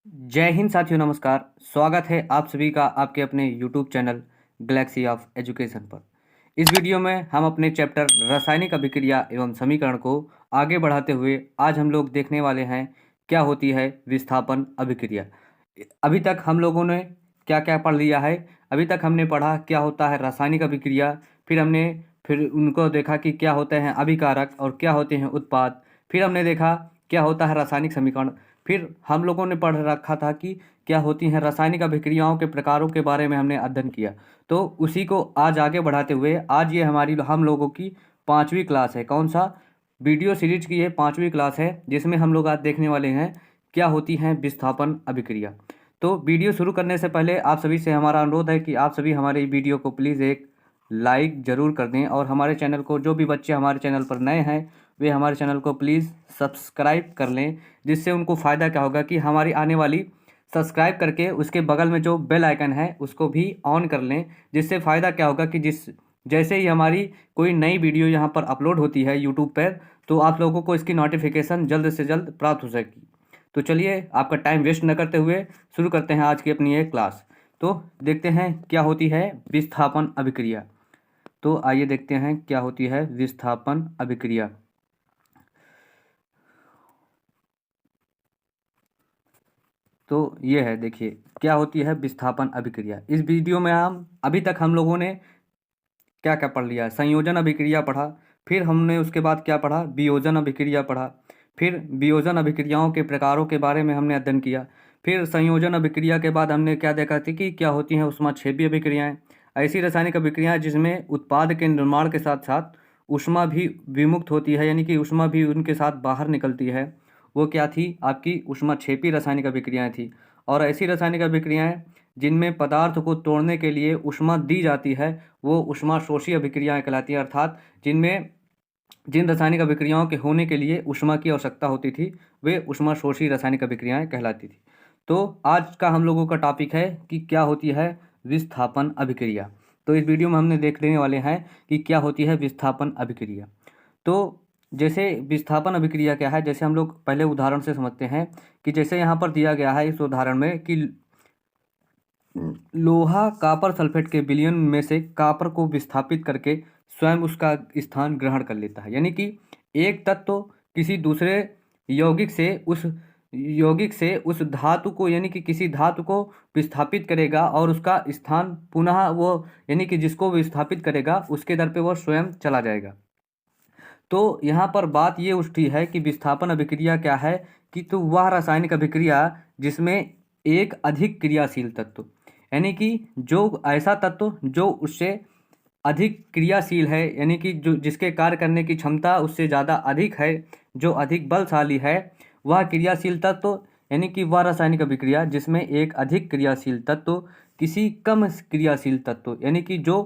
जय हिंद साथियों, नमस्कार। स्वागत है आप सभी का आपके अपने YouTube channel Galaxy of education पर। इस वीडियो में हम अपने चैप्टर रासायनिक अभिक्रिया एवं समीकरण को आगे बढ़ाते हुए आज हम लोग देखने वाले हैं क्या होती है विस्थापन अभिक्रिया। अभी तक हम लोगों ने क्या क्या पढ़ लिया है। अभी तक हमने पढ़ा क्या होता है रासायनिक अभिक्रिया, फिर उनको देखा कि क्या होते हैं अभिकारक और क्या होते हैं उत्पाद। फिर हमने देखा क्या होता है रासायनिक समीकरण। फिर हम लोगों ने पढ़ रखा था कि क्या होती हैं रासायनिक अभिक्रियाओं के प्रकारों के बारे में हमने अध्ययन किया। तो उसी को आज आगे बढ़ाते हुए आज ये हमारी हम लोगों की 5वीं क्लास है। कौन सा वीडियो सीरीज की ये 5वीं क्लास है, जिसमें हम लोग आज देखने वाले हैं क्या होती हैं विस्थापन अभिक्रिया। तो वीडियो शुरू करने से पहले आप सभी से हमारा अनुरोध है कि आप सभी हमारे वीडियो को प्लीज़ एक लाइक ज़रूर कर दें, और हमारे चैनल को जो भी बच्चे हमारे चैनल पर नए हैं वे हमारे चैनल को प्लीज़ सब्सक्राइब कर लें। जिससे उनको फ़ायदा क्या होगा कि हमारी आने वाली सब्सक्राइब करके उसके बगल में जो बेल आइकन है उसको भी ऑन कर लें। जिससे फ़ायदा क्या होगा कि जैसे ही हमारी कोई नई वीडियो यहाँ पर अपलोड होती है यूट्यूब पर, तो आप लोगों को इसकी नोटिफिकेशन जल्द से जल्द प्राप्त हो सकेगी। तो चलिए आपका टाइम वेस्ट न करते हुए शुरू करते हैं आज की अपनी ये क्लास। तो देखते हैं क्या होती है विस्थापन अभिक्रिया। तो आइए देखते हैं क्या होती है विस्थापन अभिक्रिया। तो ये है, देखिए क्या होती है विस्थापन अभिक्रिया। इस वीडियो में हम अभी तक हम लोगों ने क्या क्या पढ़ लिया है। संयोजन अभिक्रिया पढ़ा, फिर हमने उसके बाद क्या पढ़ा, वियोजन अभिक्रिया पढ़ा। फिर वियोजन अभिक्रियाओं के प्रकारों के बारे में हमने अध्ययन किया। फिर संयोजन अभिक्रिया के बाद हमने क्या देखा थी कि क्या होती हैं ऊष्माक्षेपी अभिक्रियाएं। ऐसी रासायनिक अभिक्रियाएं जिसमें उत्पाद के निर्माण के साथ साथ ऊष्मा भी विमुक्त होती है, यानी कि ऊष्मा भी उनके साथ बाहर निकलती है। वो क्या थी, आपकी ऊष्माक्षेपी रासायनिक अभिक्रियाएं थी। और ऐसी रासायनिक अभिक्रियाएं जिनमें पदार्थ को तोड़ने के लिए ऊष्मा दी जाती है वो ऊष्माशोषी अभिक्रियाएं कहलाती हैं। अर्थात जिन रासायनिक अभिक्रियाओं के होने के लिए ऊष्मा की आवश्यकता होती थी वे ऊष्माशोषी रासायनिक अभिक्रियाएं कहलाती थी। तो आज का हम लोगों का टॉपिक है कि क्या होती है विस्थापन अभिक्रिया। तो इस वीडियो में हमने देख लेने वाले हैं कि क्या होती है विस्थापन अभिक्रिया। तो जैसे विस्थापन अभिक्रिया क्या है, जैसे हम लोग पहले उदाहरण से समझते हैं कि जैसे यहाँ पर दिया गया है इस उदाहरण में कि लोहा कापर सल्फेट के विलयन में से कापर को विस्थापित करके स्वयं उसका स्थान ग्रहण कर लेता है। यानी कि एक तत्व किसी दूसरे यौगिक से उस धातु को, यानी कि किसी धातु को विस्थापित करेगा और उसका स्थान पुनः वो, यानी कि जिसको विस्थापित करेगा उसके दर पे वो स्वयं चला जाएगा। तो यहाँ पर बात ये उठती है कि विस्थापन अभिक्रिया क्या है, कि तो वह रासायनिक अभिक्रिया जिसमें एक अधिक क्रियाशील तत्व, यानी कि जो ऐसा तत्व जो उससे अधिक क्रियाशील है, यानी कि जो जिसके कार्य करने की क्षमता उससे ज़्यादा अधिक है, जो अधिक बलशाली है, वह क्रियाशील तत्व, यानी कि वह रासायनिक अभिक्रिया जिसमें एक अधिक क्रियाशील तत्व किसी कम क्रियाशील तत्व, यानी कि जो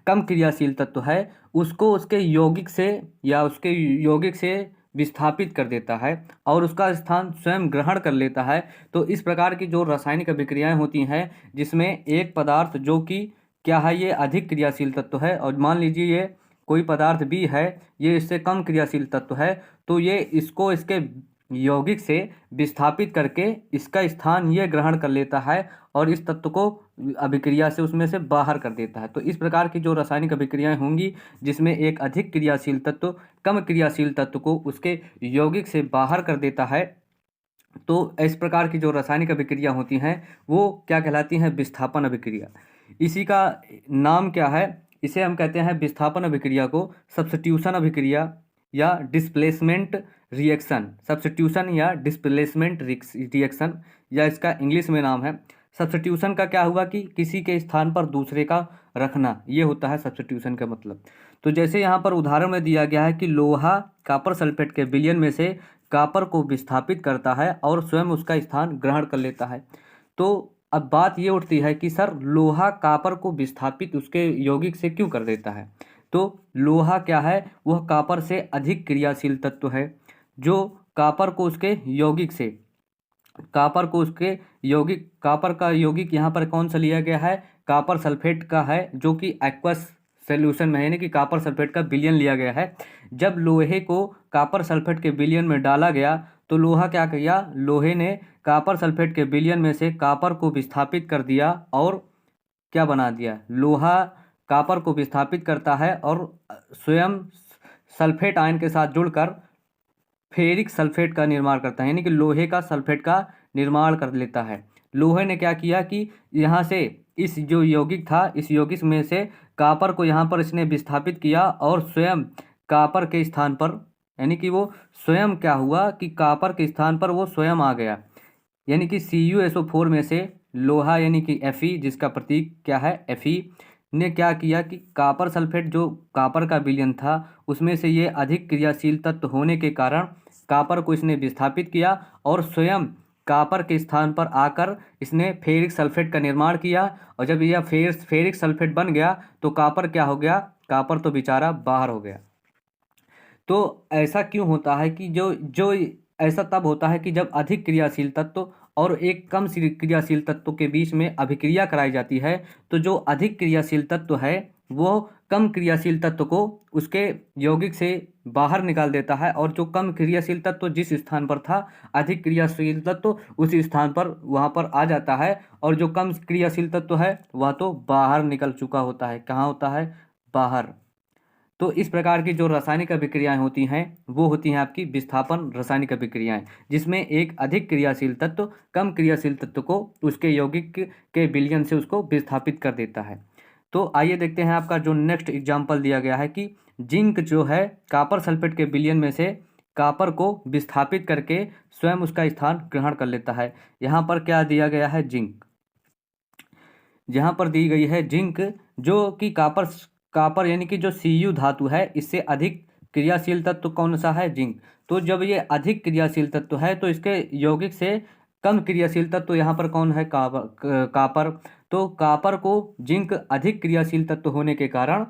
कम क्रियाशील तत्व है उसको उसके यौगिक से विस्थापित कर देता है और उसका स्थान स्वयं ग्रहण कर लेता है। तो इस प्रकार की जो रासायनिक अभिक्रियाएं होती हैं जिसमें एक पदार्थ जो कि क्या है, ये अधिक क्रियाशील तत्व है, और मान लीजिए ये कोई पदार्थ भी है, ये इससे कम क्रियाशील तत्व है, तो ये इसको इसके यौगिक से विस्थापित करके इसका स्थान ये ग्रहण कर लेता है और इस तत्व को अभिक्रिया से उसमें से बाहर कर देता है। तो इस प्रकार की जो रासायनिक अभिक्रियाएं होंगी जिसमें एक अधिक क्रियाशील तत्व कम क्रियाशील तत्व को उसके यौगिक से बाहर कर देता है, तो इस प्रकार की जो रासायनिक अभिक्रिया होती हैं वो क्या कहलाती हैं, विस्थापन अभिक्रिया। इसी का नाम क्या है, इसे हम कहते हैं विस्थापन अभिक्रिया को सब्स्टिट्यूशन अभिक्रिया या डिस्प्लेसमेंट रिएक्शन। सब्स्टिट्यूशन या डिस्प्लेसमेंट रिएक्शन, या इसका इंग्लिश में नाम है। सब्स्टिट्यूशन का क्या हुआ कि किसी के स्थान पर दूसरे का रखना, ये होता है सब्स्टिट्यूशन का मतलब। तो जैसे यहाँ पर उदाहरण में दिया गया है कि लोहा कापर सल्फेट के विलयन में से कापर को विस्थापित करता है और स्वयं उसका स्थान ग्रहण कर लेता है। तो अब बात ये उठती है कि सर लोहा कापर को विस्थापित उसके यौगिक से क्यों कर देता है। तो लोहा क्या है, वह कापर से अधिक क्रियाशील तत्व है जो कापर को उसके यौगिक से कापर का यौगिक यहाँ पर कौन सा लिया गया है, कापर सल्फेट का है, जो कि एक्वस सॉल्यूशन में है, यानी कि कापर सल्फेट का विलयन लिया गया है। जब लोहे को कापर सल्फेट के विलयन में डाला गया तो लोहा क्या किया, लोहे ने कॉपर सल्फेट के विलयन में से कॉपर को विस्थापित कर दिया और क्या बना दिया, लोहा कॉपर को विस्थापित करता है और स्वयं सल्फेट आयन के साथ जुड़कर फेरिक सल्फेट का निर्माण करता है, यानी कि लोहे का सल्फेट का निर्माण कर लेता है। लोहे ने क्या किया कि यहाँ से इस जो यौगिक था, इस यौगिक में से कॉपर को यहाँ पर इसने विस्थापित किया और स्वयं कॉपर के स्थान पर, यानी कि वो स्वयं क्या हुआ कि कॉपर के स्थान पर वो स्वयं आ गया, यानी कि CuSO4 में से लोहा यानी कि Fe, जिसका प्रतीक क्या है Fe, ने क्या किया कि कॉपर सल्फेट जो कॉपर का विलयन था उसमें से ये अधिक क्रियाशील तत्व होने के कारण कॉपर को इसने विस्थापित किया और स्वयं कॉपर के स्थान पर आकर इसने फेरिक सल्फेट का निर्माण किया। और जब यह फेरिक सल्फेट बन गया तो कॉपर क्या हो गया, कॉपर तो बेचारा बाहर हो गया। तो ऐसा क्यों होता है कि जो जो ऐसा तब होता है कि जब अधिक क्रियाशील तत्व और एक कम क्रियाशील तत्व के बीच में अभिक्रिया कराई जाती है, तो जो अधिक क्रियाशील तत्व है वो कम क्रियाशील तत्व को उसके यौगिक से बाहर निकाल देता है और जो कम क्रियाशील तत्व जिस स्थान पर था, अधिक क्रियाशील तत्व उस स्थान पर वहाँ पर आ जाता है और जो कम क्रियाशील तत्व है वह तो बाहर निकल चुका होता है। कहाँ होता है, बाहर। तो इस प्रकार की जो रासायनिक अभिक्रियाएं होती हैं वो होती हैं आपकी विस्थापन रासायनिक अभिक्रियाएं, जिसमें एक अधिक क्रियाशील तत्व कम क्रियाशील तत्व को उसके यौगिक के विलयन से उसको विस्थापित कर देता है। तो आइए देखते हैं आपका जो नेक्स्ट एग्जाम्पल दिया गया है कि जिंक जो है कॉपर सल्फेट के विलयन में से कॉपर को विस्थापित करके स्वयं उसका स्थान ग्रहण कर लेता है। यहाँ पर क्या दिया गया है, जिंक, यहाँ पर दी गई है जिंक जो कि कॉपर यानी कि जो Cu धातु है इससे अधिक क्रियाशील तत्व कौन सा है, जिंक। तो जब ये अधिक क्रियाशील तत्व है तो इसके यौगिक से कम क्रियाशील तत्व यहाँ पर कौन है, कॉपर। तो कॉपर को जिंक अधिक क्रियाशील तत्व होने के कारण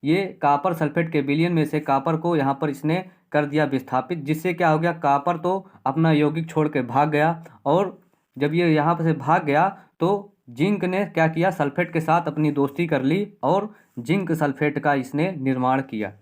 ये कॉपर सल्फेट के विलयन में से कॉपर को यहाँ पर इसने कर दिया विस्थापित, जिससे क्या हो गया, कॉपर तो अपना यौगिक छोड़ के भाग गया और जब ये यहाँ पर से भाग गया तो जिंक ने क्या किया, सल्फेट के साथ अपनी दोस्ती कर ली और जिंक सल्फेट का इसने निर्माण किया।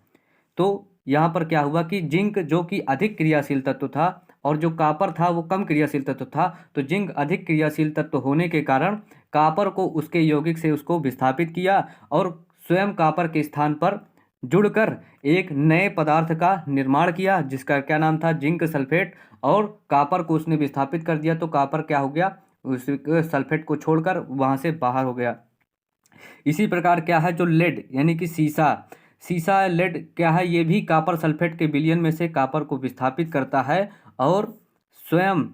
तो यहाँ पर क्या हुआ कि जिंक जो कि अधिक क्रियाशील तत्व था और जो कॉपर था वो कम क्रियाशील तत्व था, तो जिंक अधिक क्रियाशील तत्व होने के कारण कॉपर को उसके यौगिक से उसको विस्थापित किया और स्वयं कॉपर के स्थान पर जुड़कर एक नए पदार्थ का निर्माण किया जिसका क्या नाम था, जिंक सल्फेट। और कॉपर को उसने विस्थापित कर दिया तो कॉपर क्या हो गया, उस सल्फेट को छोड़कर वहाँ से बाहर हो गया। इसी प्रकार क्या है, जो लेड यानी कि सीसा लेड क्या है, ये भी कॉपर सल्फेट के विलयन में से कॉपर को विस्थापित करता है और स्वयं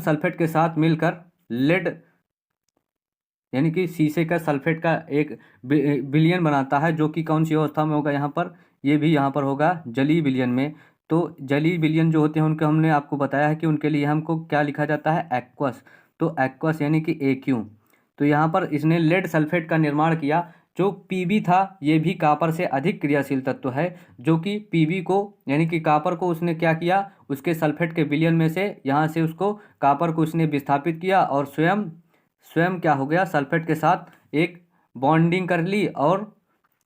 सल्फेट के साथ मिलकर लेड यानी कि शीशे का सल्फेट का एक विलयन बनाता है, जो कि कौन सी अवस्था में होगा, यहाँ पर ये भी यहाँ पर होगा जलीय विलयन में। तो जलीय विलयन जो होते हैं उनके हमने आपको बताया है कि उनके लिए हमको क्या लिखा जाता है, एक्वस। तो एक्वस यानी कि AQ। तो यहाँ पर इसने लेड सल्फेट का निर्माण किया। जो Pb था ये भी कॉपर से अधिक क्रियाशील तत्व है, जो कि Pb को यानी कि कॉपर को उसने क्या किया, उसके सल्फेट के विलयन में से यहाँ से उसको कॉपर को उसने विस्थापित किया और स्वयं क्या हो गया, सल्फेट के साथ एक बॉन्डिंग कर ली और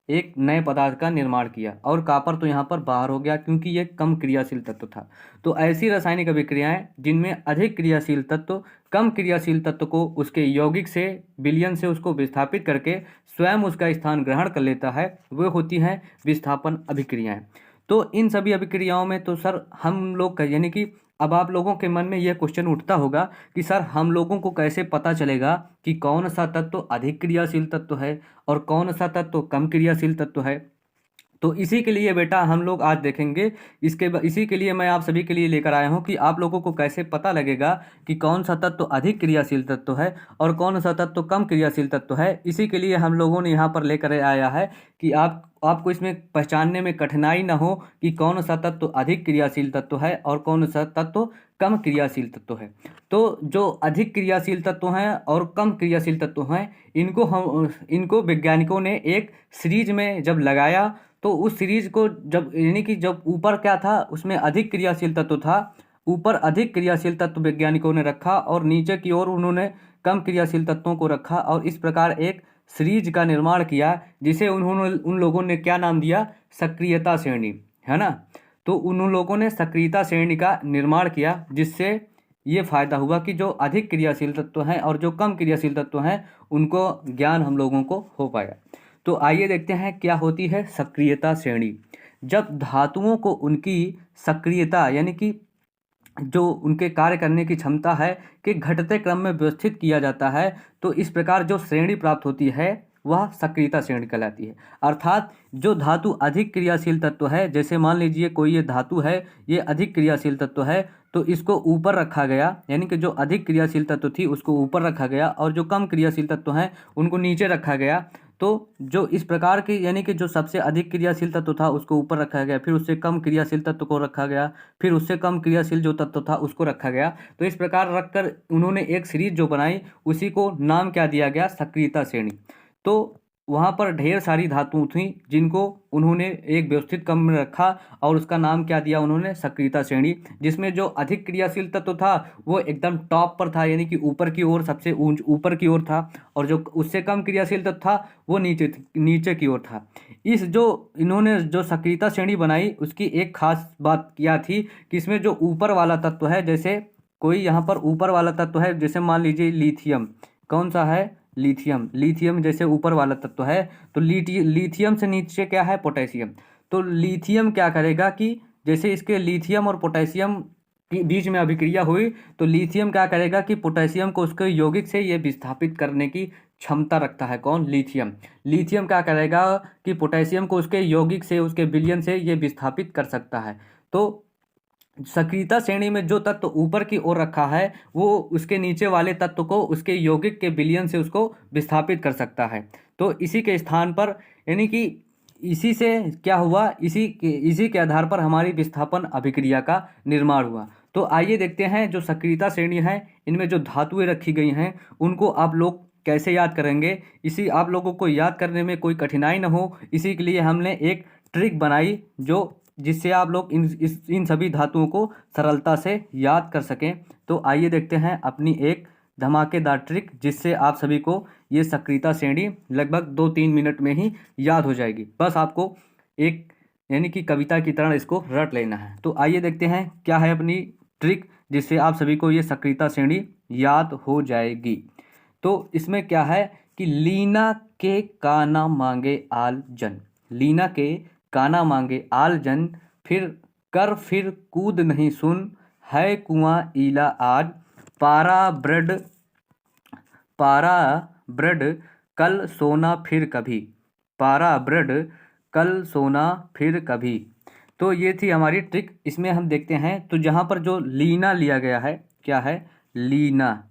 एक नए पदार्थ का निर्माण किया और कॉपर तो यहाँ पर बाहर हो गया क्योंकि ये कम क्रियाशील तत्व था। तो ऐसी रासायनिक अभिक्रियाएं जिनमें अधिक क्रियाशील तत्व कम क्रियाशील तत्व को उसके यौगिक से विलयन से उसको विस्थापित करके स्वयं उसका स्थान ग्रहण कर लेता है, वे होती हैं विस्थापन अभिक्रियाएं। तो इन सभी अभिक्रियाओं में तो सर हम लोग यानी कि अब आप लोगों के मन में यह क्वेश्चन उठता होगा कि सर हम लोगों को कैसे पता चलेगा कि कौन सा तत्व अधिक क्रियाशील तत्व है और कौन सा तत्व कम क्रियाशील तत्व है। तो इसी के लिए बेटा हम लोग आज देखेंगे, इसी के लिए मैं आप सभी के लिए लेकर आया हूँ कि आप लोगों को कैसे पता लगेगा कि कौन सा तत्व अधिक क्रियाशील तत्व है और कौन सा तत्व कम क्रियाशील तत्व है। इसी के लिए हम लोगों ने यहाँ पर लेकर आया है कि आपको इसमें पहचानने में कठिनाई ना हो कि कौन सा तत्व अधिक क्रियाशील तत्व है और कौन सा तत्व कम क्रियाशील तत्व है। तो जो अधिक क्रियाशील तत्व हैं और कम क्रियाशील तत्व हैं इनको वैज्ञानिकों ने एक सीरीज में जब लगाया तो उस सीरीज को जब यानी कि जब ऊपर क्या था उसमें अधिक क्रियाशील तत्व था, ऊपर अधिक क्रियाशील तत्व वैज्ञानिकों ने रखा और नीचे की ओर उन्होंने कम क्रियाशील तत्वों को रखा और इस प्रकार एक सीरीज का निर्माण किया जिसे उन लोगों ने क्या नाम दिया, सक्रियता श्रेणी, है ना। तो उन लोगों ने सक्रियता श्रेणी का निर्माण किया, जिससे ये फायदा हुआ कि जो अधिक क्रियाशील तत्व हैं और जो कम क्रियाशील तत्व हैं उनको ज्ञान हम लोगों को हो पाया। तो आइए देखते हैं क्या होती है सक्रियता श्रेणी। जब धातुओं को उनकी सक्रियता यानी कि जो उनके कार्य करने की क्षमता है कि घटते क्रम में व्यवस्थित किया जाता है, तो इस प्रकार जो श्रेणी प्राप्त होती है वह सक्रियता श्रेणी कहलाती है। अर्थात जो धातु अधिक क्रियाशील तत्व है, जैसे मान लीजिए कोई ये धातु है, ये अधिक क्रियाशील तत्व है, तो इसको ऊपर रखा गया, यानी कि जो अधिक क्रियाशील तत्व थी उसको ऊपर रखा गया और जो कम क्रियाशील तत्व हैं उनको नीचे रखा गया। तो जो इस प्रकार की यानी कि जो सबसे अधिक क्रियाशील तत्व था उसको ऊपर रखा गया, फिर उससे कम क्रियाशील तत्व को रखा गया, फिर उससे कम क्रियाशील जो तत्व था उसको रखा गया। तो इस प्रकार रखकर उन्होंने एक सीरीज जो बनाई उसी को नाम क्या दिया गया, सक्रियता श्रेणी। तो वहाँ पर ढेर सारी धातुएं थीं जिनको उन्होंने एक व्यवस्थित क्रम में रखा और उसका नाम क्या दिया उन्होंने, सक्रियता श्रेणी। जिसमें जो अधिक क्रियाशील तत्व था वो एकदम टॉप पर था, यानी कि ऊपर की ओर, सबसे ऊपर की ओर था, और जो उससे कम क्रियाशील तत्व था वो नीचे की ओर था। इस जो इन्होंने जो सक्रियता श्रेणी बनाई उसकी एक खास बात क्या थी कि इसमें जो ऊपर वाला तत्व है, जैसे कोई यहाँ पर ऊपर वाला तत्व है, जैसे मान लीजिए लिथियम, कौन सा है, लिथियम। लिथियम जैसे ऊपर वाला तत्व है, तो लिथियम से नीचे क्या है, पोटेशियम। तो लिथियम क्या करेगा कि जैसे इसके लिथियम और पोटेशियम के बीच में अभिक्रिया हुई, तो लिथियम क्या करेगा कि पोटेशियम को उसके यौगिक से ये विस्थापित करने की क्षमता रखता है। कौन, लिथियम। लिथियम क्या करेगा कि पोटेशियम को उसके यौगिक से, उसके विलयन से ये विस्थापित कर सकता है। तो सक्रियता श्रेणी में जो तत्व ऊपर की ओर रखा है वो उसके नीचे वाले तत्व को उसके यौगिक के विलयन से उसको विस्थापित कर सकता है। तो इसी के स्थान पर, यानी कि इसी से क्या हुआ, इसी के आधार पर हमारी विस्थापन अभिक्रिया का निर्माण हुआ। तो आइए देखते हैं जो सक्रियता श्रेणी है इनमें जो धातुएं रखी गई हैं उनको आप लोग कैसे याद करेंगे। इसी आप लोगों को याद करने में कोई कठिनाई न हो, इसी के लिए हमने एक ट्रिक बनाई जिससे आप लोग इन सभी धातुओं को सरलता से याद कर सकें। तो आइए देखते हैं अपनी एक धमाकेदार ट्रिक, जिससे आप सभी को ये सक्रियता श्रेणी लगभग 2-3 मिनट में ही याद हो जाएगी। बस आपको एक यानी कि कविता की तरह इसको रट लेना है। तो आइए देखते हैं क्या है अपनी ट्रिक, जिससे आप सभी को ये सक्रियता श्रेणी याद हो जाएगी। तो इसमें क्या है कि लीना के काना मांगे आल जन, लीना के काना मांगे आल जन, फिर कूद नहीं सुन, है कुआं ईला आज, पारा ब्रड कल सोना फिर कभी, पारा ब्रड कल सोना फिर कभी। तो ये थी हमारी ट्रिक। इसमें हम देखते हैं तो जहाँ पर जो लीना लिया गया है, क्या है, लीना,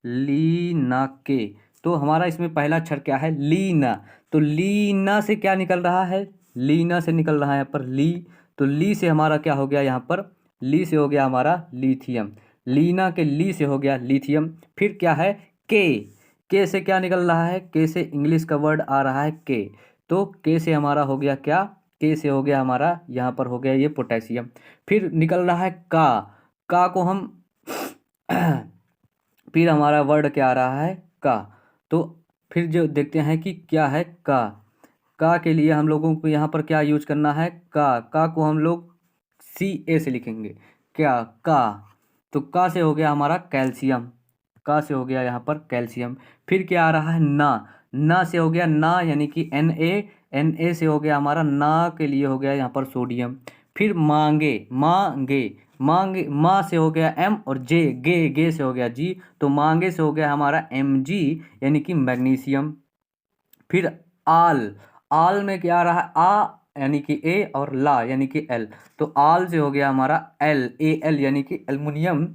लीना के, तो हमारा इसमें पहला अक्षर क्या है, लीना। तो लीना से क्या निकल रहा है, लीना से निकल रहा है यहाँ पर ली। तो ली से हमारा क्या हो गया, यहाँ पर ली से हो गया हमारा लिथियम, लीना के ली से हो गया लिथियम। फिर क्या है, के से क्या निकल रहा है, के से इंग्लिश का वर्ड आ रहा है के, तो के से हमारा हो गया क्या, के से हो गया हमारा यहाँ पर हो गया ये पोटेशियम। फिर निकल रहा है का को हम फिर हमारा वर्ड क्या आ रहा है, का। तो फिर जो देखते हैं कि क्या है, का के लिए हम लोगों को यहाँ पर क्या यूज करना है, का को हम लोग CA से लिखेंगे, क्या, का। तो का से हो गया हमारा कैल्शियम, का से हो गया यहाँ पर कैल्शियम। फिर क्या आ रहा है, ना से हो गया ना, यानी कि Na से हो गया हमारा ना के लिए हो गया यहाँ पर सोडियम। फिर मांगे माँ से हो गया M, और गे से हो गया G, तो मांगे से हो गया हमारा Mg यानी कि मैग्नीशियम। फिर आल में क्या आ रहा है, आ यानी कि A और ला यानी कि L, तो आल से हो गया हमारा Al यानी कि एल्युमिनियम।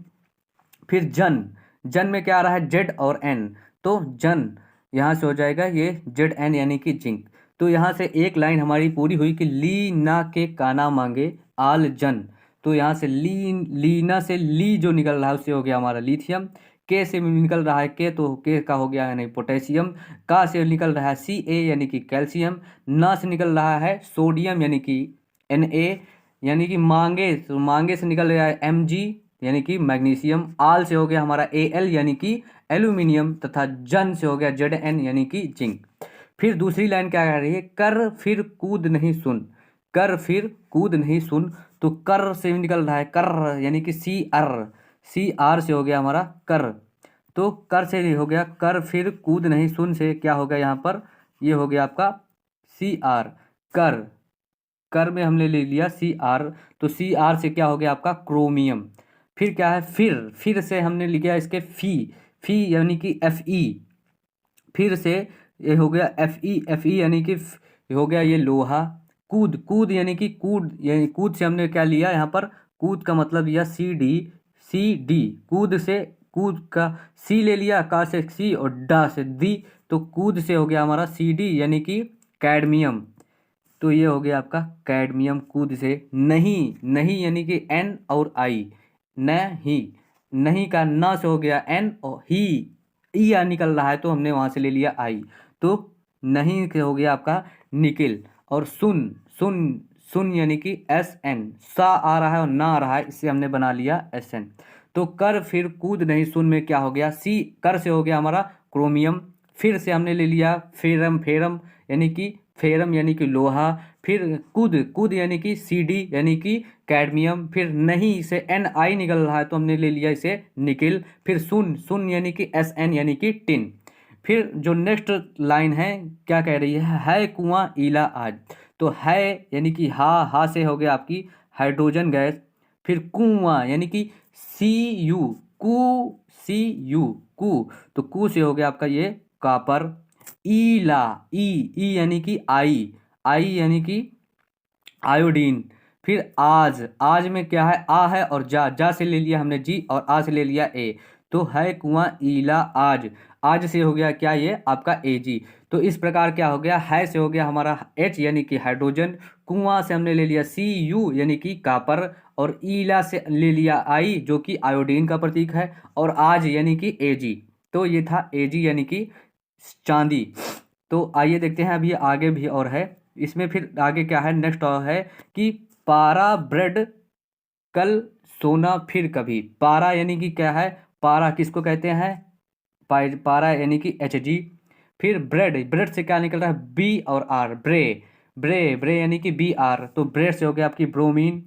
फिर जन में क्या आ रहा है, Z और N, तो जन यहाँ से हो जाएगा ये Zn यानी कि जिंक। तो यहाँ से एक लाइन हमारी पूरी हुई कि ली ना के काना मांगे आल जन। तो यहाँ से लीना से ली जो निकल रहा है उससे हो गया हमारा लिथियम। के से निकल रहा है के, तो के का हो गया यानी पोटेशियम। का से निकल रहा है Ca यानी कि कैल्शियम। ना से निकल रहा है सोडियम यानी कि Na, यानी कि मांगे से निकल रहा है Mg यानी कि मैग्नीशियम। आल से हो गया हमारा Al यानी कि एल्यूमिनियम, तथा जन से हो गया Zn यानी कि जिंक। फिर दूसरी लाइन क्या कह रही है, कर फिर कूद नहीं सुन, कर फिर कूद नहीं सुन, तो कर से भी निकल रहा है, कर यानी कि सी आर से हो गया हमारा कर। तो कर से हो गया कर, फिर कूद नहीं सुन से क्या हो गया यहाँ पर, ये हो गया आपका सी आर, कर। कर में हमने ले लिया सी आर, तो सी आर से क्या हो गया आपका क्रोमियम। फिर क्या है, फिर से हमने लिया इसके फी यानी कि एफ ई, फिर से ये हो गया एफ ई यानी कि हो गया ये लोहा। कूद यानी कि कूद से हमने क्या लिया यहाँ पर, कूद का मतलब लिया सी डी, कूद से, कूद का सी ले लिया, का से सी और डा से दी, तो कूद से हो गया हमारा सी डी यानी कि कैडमियम। तो ये हो गया आपका कैडमियम कूद से। नहीं यानी कि एन और आई, नहीं, नहीं का ना से हो गया एन, और ही ई आ निकल रहा है तो हमने वहाँ से ले लिया आई, तो नहीं के हो गया आपका निकिल। और सुन यानी कि एस एन, सा आ रहा है और ना आ रहा है, इससे हमने बना लिया एस एन। तो कर फिर कूद नहीं सुन में क्या हो गया, सी कर से हो गया हमारा क्रोमियम, फिर से हमने ले लिया फेरम यानी कि लोहा, फिर कूद यानी कि सी डी यानी कि कैडमियम, फिर नहीं से एन आई निकल रहा है तो हमने ले लिया इसे निकिल, फिर सुन यानी कि एस एन यानी कि टिन। फिर जो नेक्स्ट लाइन है क्या कह रही है कुआं ईला आज, तो है यानी कि हा से हो गया आपकी हाइड्रोजन गैस, फिर कुआं यानी कि सी यू, तो कू से हो गया आपका ये कापर। ईला ई यानी कि आई यानी कि आयोडीन। फिर आज में क्या है, आ है और जा से ले लिया हमने जी, और आ से ले लिया ए, तो है कुआं ईला आज से हो गया क्या ये आपका ए जी। तो इस प्रकार क्या हो गया, है से हो गया हमारा एच यानी कि हाइड्रोजन, कुआं से हमने ले लिया सी यू यानी कि कापर, और ईला से ले लिया आई जो कि आयोडीन का प्रतीक है, और आज यानी कि ए जी। तो ये था ए जी यानी कि चांदी। तो आइए देखते हैं अभी आगे भी और है इसमें। फिर आगे क्या है, नेक्स्ट और है कि पारा ब्रेड कल सोना फिर कभी। पारा यानी कि क्या है, पारा किसको कहते हैं, पारा यानी कि एच जी। फिर ब्रेड से क्या निकल रहा है, बी और आर, ब्रे यानी कि बी आर, तो ब्रेड से हो गया आपकी ब्रोमीन,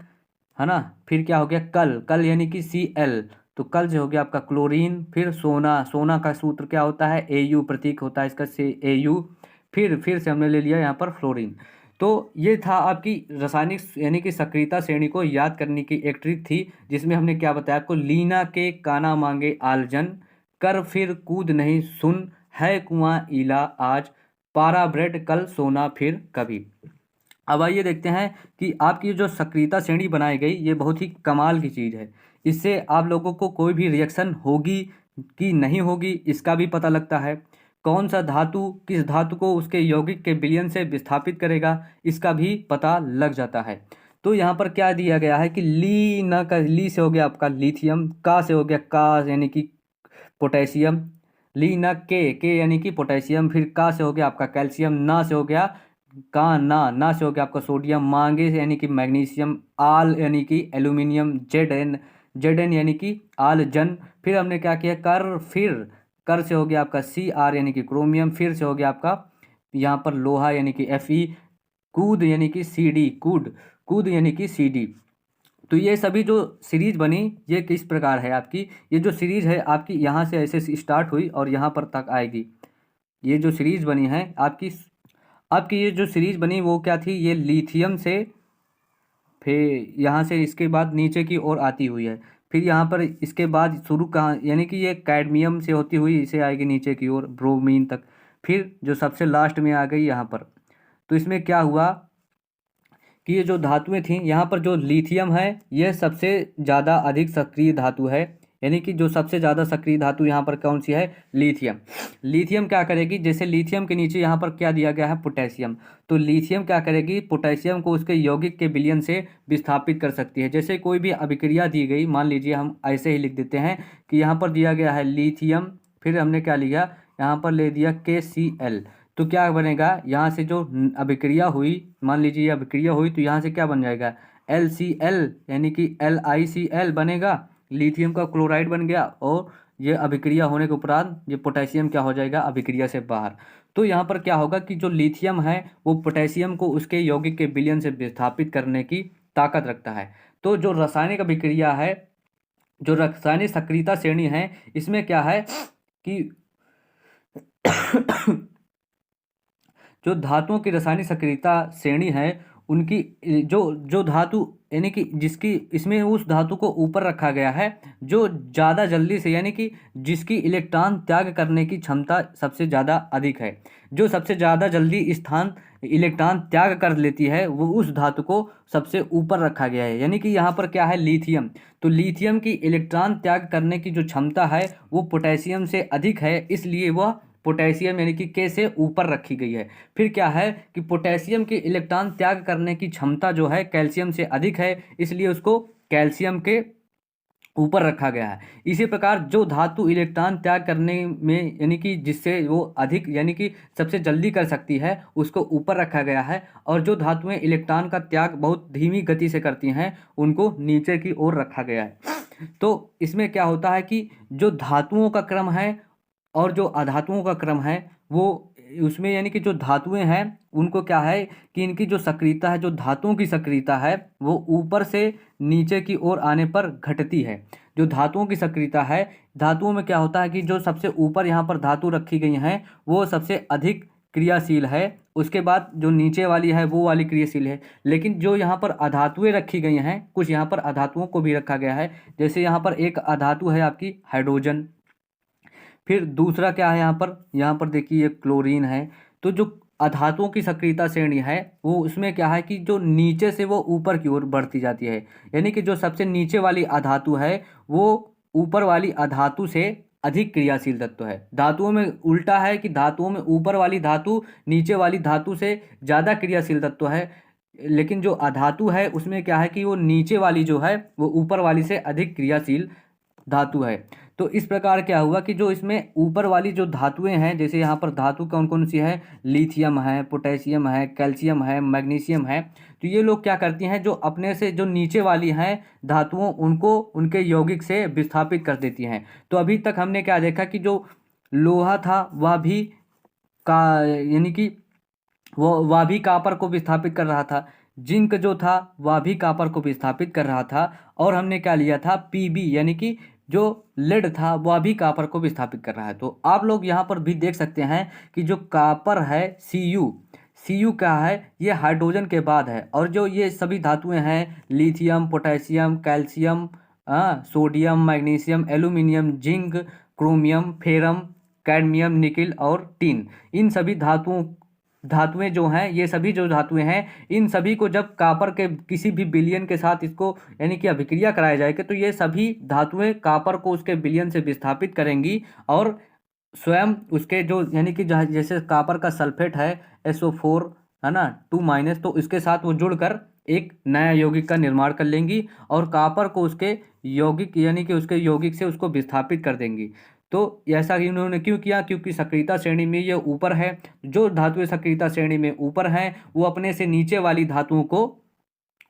है ना। फिर क्या हो गया, कल यानी कि सी एल, तो कल से हो गया आपका क्लोरीन। फिर सोना का सूत्र क्या होता है, ए यू प्रतीक होता है इसका, से ए यू। फिर से हमने ले लिया यहाँ पर फ्लोरीन। तो ये था आपकी रासायनिक यानी कि सक्रियता श्रेणी को याद करने की एक ट्रिक थी, जिसमें हमने क्या बताया आपको, लीना के काना मांगे आलजन, कर फिर कूद नहीं सुन, है कुआं ईला आज, पारा ब्रेड कल सोना फिर कभी। अब आइए देखते हैं कि आपकी जो सक्रियता श्रेणी बनाई गई ये बहुत ही कमाल की चीज़ है। इससे आप लोगों को कोई भी रिएक्शन होगी कि नहीं होगी इसका भी पता लगता है, कौन सा धातु किस धातु को उसके यौगिक के विलयन से विस्थापित करेगा इसका भी पता लग जाता है। तो यहाँ पर क्या दिया गया है कि ली न का, ली से हो गया आपका लिथियम, का से हो गया का यानी कि पोटेशियम, ली न के यानी कि पोटेशियम, फिर का से हो गया आपका कैल्शियम, ना से हो गया का ना से हो गया आपका सोडियम, मांगे यानी कि मैग्नीशियम, आल यानी कि एल्यूमिनियम, जेड एन यानी कि आलजन। फिर हमने क्या किया, कर से हो गया आपका सी आर यानी कि क्रोमियम, फिर से हो गया आपका यहाँ पर लोहा यानी कि एफ ई, कूद यानी कि सी डी, कूद यानी कि सी डी। तो ये सभी जो सीरीज बनी ये किस प्रकार है आपकी, ये जो सीरीज है आपकी यहाँ से ऐसे स्टार्ट हुई और यहाँ पर तक आएगी। ये जो सीरीज बनी है आपकी ये जो सीरीज बनी वो क्या थी, ये लिथियम से, फिर यहाँ से इसके बाद नीचे की ओर आती हुई है, फिर यहाँ पर इसके बाद शुरू कहाँ, यानी कि ये कैडमियम से होती हुई इसे आएगी नीचे की ओर ब्रोमीन तक, फिर जो सबसे लास्ट में आ गई यहाँ पर। तो इसमें क्या हुआ कि ये जो धातुएं थीं यहाँ पर, जो लिथियम है ये सबसे ज़्यादा अधिक सक्रिय धातु है, यानी कि जो सबसे ज़्यादा सक्रिय धातु यहाँ पर कौन सी है, लिथियम क्या करेगी, जैसे लिथियम के नीचे यहाँ पर क्या दिया गया है, पोटेशियम, तो लिथियम क्या करेगी, पोटेशियम को उसके यौगिक के विलयन से विस्थापित कर सकती है। जैसे कोई भी अभिक्रिया दी गई, मान लीजिए हम ऐसे ही लिख देते हैं कि यहाँ पर दिया गया है लिथियम, फिर हमने क्या लिया, यहाँ पर ले दिया KCl, तो क्या बनेगा, यहाँ से जो अभिक्रिया हुई, मान लीजिए ये अभिक्रिया हुई तो यहाँ से क्या बन जाएगा, LCl यानी कि LiCl बनेगा, लिथियम का क्लोराइड बन गया, और ये अभिक्रिया होने के उपरांत ये पोटेशियम क्या हो जाएगा, अभिक्रिया से बाहर। तो यहाँ पर क्या होगा कि जो लिथियम है वो पोटेशियम को उसके यौगिक के विलयन से विस्थापित करने की ताकत रखता है। तो जो रासायनिक अभिक्रिया है, जो रासायनिक सक्रियता श्रेणी है, इसमें क्या है कि जो धातुओं की रासायनिक सक्रियता श्रेणी है, उनकी जो जो धातु यानी कि जिसकी इसमें उस धातु को ऊपर रखा गया है जो ज़्यादा जल्दी से, यानी कि जिसकी इलेक्ट्रॉन त्याग करने की क्षमता सबसे ज़्यादा अधिक है, जो सबसे ज़्यादा जल्दी स्थान इलेक्ट्रॉन त्याग कर लेती है, वो उस धातु को सबसे ऊपर रखा गया है। यानी कि यहाँ पर क्या है, लिथियम। तो लिथियम की इलेक्ट्रॉन त्याग करने की जो क्षमता है वो पोटेशियम से अधिक है, इसलिए वह पोटेशियम यानी कि के से ऊपर रखी गई है। फिर क्या है कि पोटेशियम की इलेक्ट्रॉन त्याग करने की क्षमता जो है कैल्शियम से अधिक है, इसलिए उसको कैल्शियम के ऊपर रखा गया है। इसी प्रकार जो धातु इलेक्ट्रॉन त्याग करने में यानी कि जिससे वो अधिक यानी कि सबसे जल्दी कर सकती है, उसको ऊपर रखा गया है, और जो धातुएं इलेक्ट्रॉन का त्याग बहुत धीमी गति से करती हैं उनको नीचे की ओर रखा गया है। तो इसमें क्या होता है कि जो धातुओं का क्रम है और जो अधातुओं का क्रम है, वो उसमें यानी कि जो धातुएं हैं उनको क्या है कि इनकी जो सक्रियता है, जो धातुओं की सक्रियता है, वो ऊपर से नीचे की ओर आने पर घटती है। जो धातुओं की सक्रियता है, धातुओं में क्या होता है कि जो सबसे ऊपर यहाँ पर धातु रखी गई हैं वो सबसे अधिक क्रियाशील है, उसके बाद जो नीचे वाली है वो वाली क्रियाशील है। लेकिन जो यहाँ पर अधातुएं रखी गई हैं, कुछ यहाँ पर अधातुओं को भी रखा गया है, जैसे यहाँ पर एक अधातु है आपकी हाइड्रोजन। फिर दूसरा क्या है, यहाँ पर देखिए क्लोरीन है। तो जो अधातुओं की सक्रियता श्रेणी है वो उसमें क्या है कि जो नीचे से वो ऊपर की ओर बढ़ती जाती है, यानी कि जो सबसे नीचे वाली अधातु है वो ऊपर वाली अधातु से अधिक क्रियाशील तत्व है। धातुओं में उल्टा है कि धातुओं में ऊपर वाली धातु नीचे वाली धातु से ज़्यादा क्रियाशील तत्व है, लेकिन जो अधातु है उसमें क्या है कि वो नीचे वाली जो है वो ऊपर वाली से अधिक क्रियाशील धातु है। तो इस प्रकार क्या हुआ कि जो इसमें ऊपर वाली जो धातुएं हैं, जैसे यहाँ पर धातु कौन कौन सी है, लिथियम है, पोटेशियम है, कैल्शियम है, मैग्नीशियम है। तो ये लोग क्या करती हैं, जो अपने से जो नीचे वाली हैं धातुओं उनको उनके यौगिक से विस्थापित कर देती हैं। तो अभी तक हमने क्या देखा कि जो लोहा था वह भी का यानी कि वह भी कापर को विस्थापित कर रहा था, जिंक जो था वह भी कापर को विस्थापित कर रहा था, और हमने क्या लिया था, पीबी यानी कि जो लेड था वह भी कापर को विस्थापित कर रहा है। तो आप लोग यहाँ पर भी देख सकते हैं कि जो कापर है सी यू क्या है, ये हाइड्रोजन के बाद है, और जो ये सभी धातुएं हैं lithium, potassium, calcium, sodium, magnesium, aluminium, zinc, chromium, ferrum, cadmium, nickel और टिन, इन सभी धातुएं जो हैं, ये सभी जो धातुएं हैं, इन सभी को जब कापर के किसी भी विलयन के साथ इसको यानी कि अभिक्रिया कराया जाएगा तो ये सभी धातुएं कापर को उसके विलयन से विस्थापित करेंगी, और स्वयं उसके जो यानी कि जैसे कापर का सल्फेट है SO4 है ना 2- तो इसके साथ वो जुड़कर एक नया यौगिक का निर्माण कर लेंगी, और कापर को उसके यौगिक यानी कि उसके यौगिक से उसको विस्थापित कर देंगी। तो ऐसा इन्होंने क्यों किया, क्योंकि सक्रियता श्रेणी में ये ऊपर है। जो धातुएं सक्रियता श्रेणी में ऊपर हैं वो अपने से नीचे वाली धातुओं को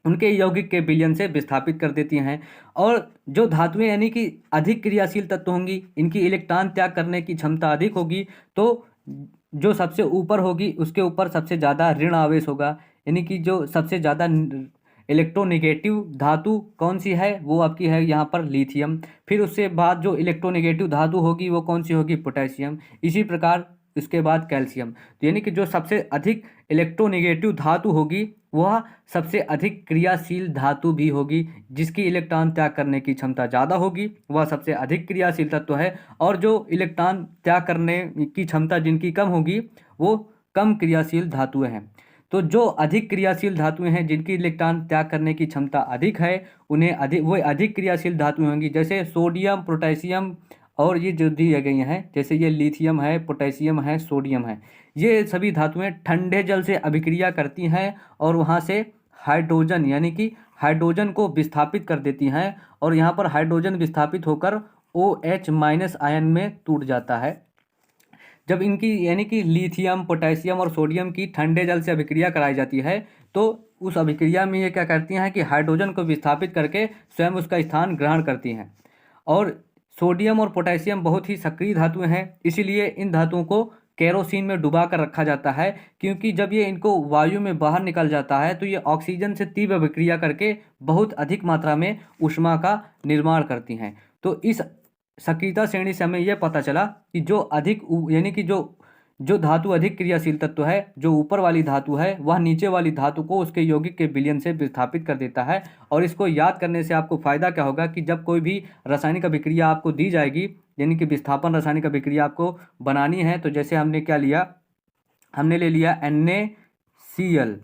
उनके यौगिक के विलयन से विस्थापित कर देती हैं, और जो धातुएं यानी कि अधिक क्रियाशील तत्व होंगी, इनकी इलेक्ट्रॉन त्याग करने की क्षमता अधिक होगी, तो जो सबसे ऊपर होगी उसके ऊपर सबसे ज़्यादा ऋण आवेश होगा, यानी कि जो सबसे ज़्यादा इलेक्ट्रोनेगेटिव धातु कौन सी है, वो आपकी है यहाँ पर लिथियम। फिर उससे बाद जो इलेक्ट्रोनेगेटिव धातु होगी वो कौन सी होगी, पोटेशियम। इसी प्रकार इसके बाद कैल्शियम। तो यानी कि जो सबसे अधिक इलेक्ट्रोनेगेटिव धातु होगी वह सबसे अधिक क्रियाशील धातु भी होगी, जिसकी इलेक्ट्रॉन त्याग करने की क्षमता ज़्यादा होगी वह सबसे अधिक क्रियाशील तत्व है, और जो इलेक्ट्रॉन त्याग करने की क्षमता जिनकी कम होगी वो कम क्रियाशील धातुएं हैं। तो जो अधिक क्रियाशील धातुएं हैं जिनकी इलेक्ट्रॉन त्याग करने की क्षमता अधिक है उन्हें अधिक क्रियाशील धातुएं होंगी, जैसे सोडियम, पोटेशियम, और ये जो दी गई हैं जैसे ये लिथियम है, पोटेशियम है, सोडियम है, ये सभी धातुएं ठंडे जल से अभिक्रिया करती हैं और वहाँ से हाइड्रोजन यानी कि हाइड्रोजन को विस्थापित कर देती हैं, और यहाँ पर हाइड्रोजन विस्थापित होकर OH- आयन में टूट जाता है। जब इनकी यानी कि लिथियम, पोटेशियम और सोडियम की ठंडे जल से अभिक्रिया कराई जाती है तो उस अभिक्रिया में ये क्या करती हैं कि हाइड्रोजन को विस्थापित करके स्वयं उसका स्थान ग्रहण करती हैं। और सोडियम और पोटेशियम बहुत ही सक्रिय धातुएं हैं, इसीलिए इन धातुओं को केरोसिन में डुबा कर रखा जाता है, क्योंकि जब ये इनको वायु में बाहर निकल जाता है तो ये ऑक्सीजन से तीव्र अभिक्रिया करके बहुत अधिक मात्रा में ऊष्मा का निर्माण करती हैं। तो इस सक्रियता श्रेणी से हमें यह पता चला कि जो अधिक यानी कि जो धातु अधिक क्रियाशील तत्व है, जो ऊपर वाली धातु है, वह नीचे वाली धातु को उसके यौगिक के विलयन से विस्थापित कर देता है। और इसको याद करने से आपको फायदा क्या होगा कि जब कोई भी रासायनिक अभिक्रिया आपको दी जाएगी, यानी कि विस्थापन रासायनिक अभिक्रिया आपको बनानी है, तो जैसे हमने क्या लिया, हमने ले लिया NaCl।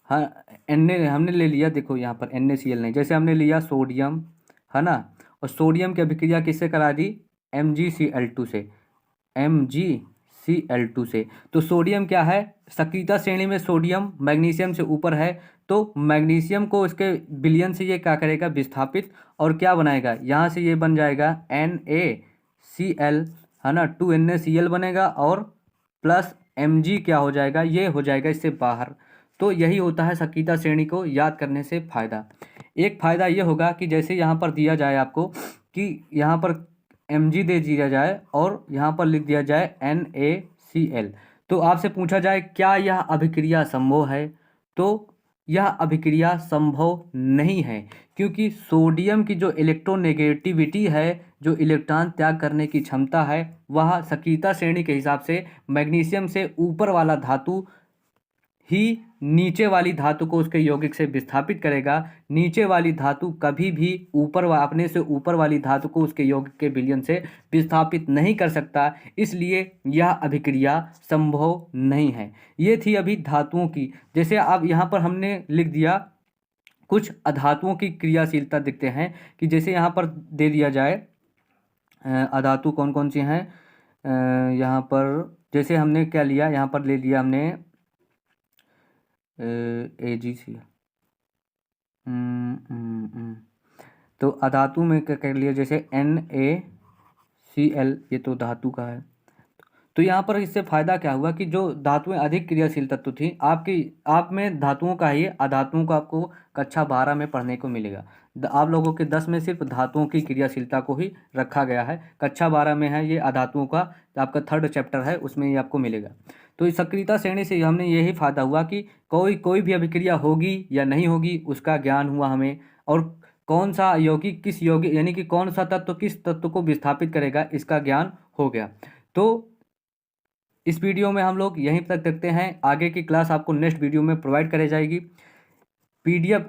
हाँ, हमने ले लिया, देखो यहाँ पर NaCl नहीं, जैसे हमने लिया सोडियम, है ना, और सोडियम की अभिक्रिया किससे करा दी, MgCl2 से, MgCl2 से। तो सोडियम क्या है, सक्रियता श्रेणी में सोडियम मैग्नीशियम से ऊपर है, तो मैग्नीशियम को इसके विलयन से ये क्या करेगा, विस्थापित, और क्या बनाएगा, यहाँ से ये बन जाएगा NaCl, है ना, 2NaCl बनेगा, और प्लस Mg क्या हो जाएगा, ये हो जाएगा इससे बाहर। तो यही होता है सक्रियता श्रेणी को याद करने से फ़ायदा। एक फ़ायदा ये होगा कि जैसे यहाँ पर दिया जाए आपको कि यहाँ पर Mg दे दिया जाए और यहाँ पर लिख दिया जाए NaCl, तो आपसे पूछा जाए क्या यह अभिक्रिया संभव है, तो यह अभिक्रिया संभव नहीं है, क्योंकि सोडियम की जो इलेक्ट्रोनेगेटिविटी है, जो इलेक्ट्रॉन त्याग करने की क्षमता है, वह सक्रियता श्रेणी के हिसाब से मैग्नीशियम से ऊपर वाला धातु ही नीचे वाली धातु को उसके यौगिक से विस्थापित करेगा। नीचे वाली धातु कभी भी अपने से ऊपर वाली धातु को उसके यौगिक के विलयन से विस्थापित नहीं कर सकता, इसलिए यह अभिक्रिया संभव नहीं है। ये थी अभी धातुओं की। जैसे अब यहाँ पर हमने लिख दिया कुछ अधातुओं की क्रियाशीलता, दिखते हैं कि जैसे यहाँ पर दे दिया जाए अधातु कौन कौन सी हैं। यहाँ पर जैसे हमने क्या लिया, यहाँ पर ले लिया हमने AgCl। तो अधातु में क्या कर लिया, जैसे NaCl, ये तो धातु का है। तो यहाँ पर इससे फायदा क्या हुआ कि जो धातुएं अधिक क्रियाशील तत्व थी, आप में धातुओं का ही अधातुओं का आपको कक्षा 12 में पढ़ने को मिलेगा। आप लोगों के 10 में सिर्फ धातुओं की क्रियाशीलता को ही रखा गया है, कक्षा 12 में है ये अधातुओं का, तो आपका 3rd चैप्टर है, उसमें ये आपको मिलेगा। तो इस सक्रियता श्रेणी से हमने यही फायदा हुआ कि कोई भी अभिक्रिया होगी या नहीं होगी उसका ज्ञान हुआ हमें, और कौन सा यौगिक किस यौगिक यानी कि कौन सा तत्व किस तत्व को विस्थापित करेगा इसका ज्ञान हो गया। तो इस वीडियो में हम लोग यहीं तक देखते हैं, आगे की क्लास आपको नेक्स्ट वीडियो में प्रोवाइड कराई जाएगी। PDF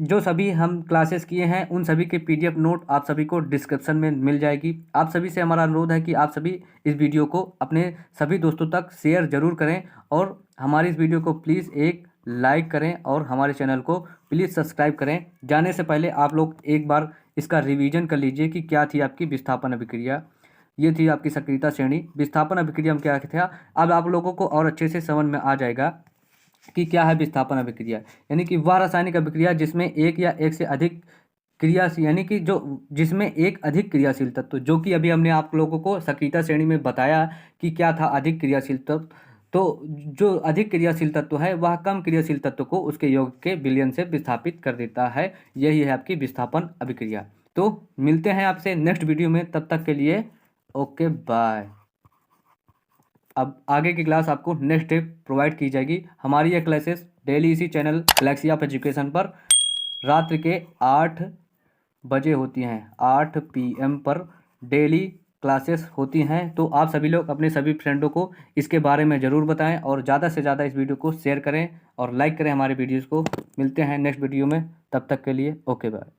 जो सभी हम क्लासेस किए हैं उन सभी के PDF नोट आप सभी को डिस्क्रिप्शन में मिल जाएगी। आप सभी से हमारा अनुरोध है कि आप सभी इस वीडियो को अपने सभी दोस्तों तक शेयर ज़रूर करें, और हमारी इस वीडियो को प्लीज़ एक लाइक करें, और हमारे चैनल को प्लीज़ सब्सक्राइब करें। जाने से पहले आप लोग एक बार इसका रिवीजन कर लीजिए कि क्या थी आपकी विस्थापन अभिक्रिया, ये थी आपकी सक्रियता श्रेणी। विस्थापन अभिक्रिया में क्या था, अब आप लोगों को और अच्छे से समझ में आ जाएगा कि क्या है विस्थापन अभिक्रिया। यानी कि वह रासायनिक अभिक्रिया जिसमें एक या एक से अधिक यानी कि जिसमें एक अधिक क्रियाशील तत्व, जो कि अभी हमने आप लोगों को सक्रियता श्रेणी में बताया कि क्या था अधिक क्रियाशील तत्व। तो जो अधिक क्रियाशील तत्व है वह कम क्रियाशील तत्व को उसके यौगिक के विलयन से विस्थापित कर देता है। यही है आपकी विस्थापन अभिक्रिया। तो मिलते हैं आपसे नेक्स्ट वीडियो में, तब तक के लिए ओके बाय। अब आगे की क्लास आपको नेक्स्ट डे प्रोवाइड की जाएगी। हमारी ये क्लासेस डेली इसी चैनल गैलेक्सी ऑफ एजुकेशन पर रात्रि के 8 बजे होती हैं, 8 PM पर डेली क्लासेस होती हैं। तो आप सभी लोग अपने सभी फ्रेंडों को इसके बारे में ज़रूर बताएं, और ज़्यादा से ज़्यादा इस वीडियो को शेयर करें और लाइक करें हमारे वीडियोज़ को। मिलते हैं नेक्स्ट वीडियो में, तब तक के लिए ओके बाय।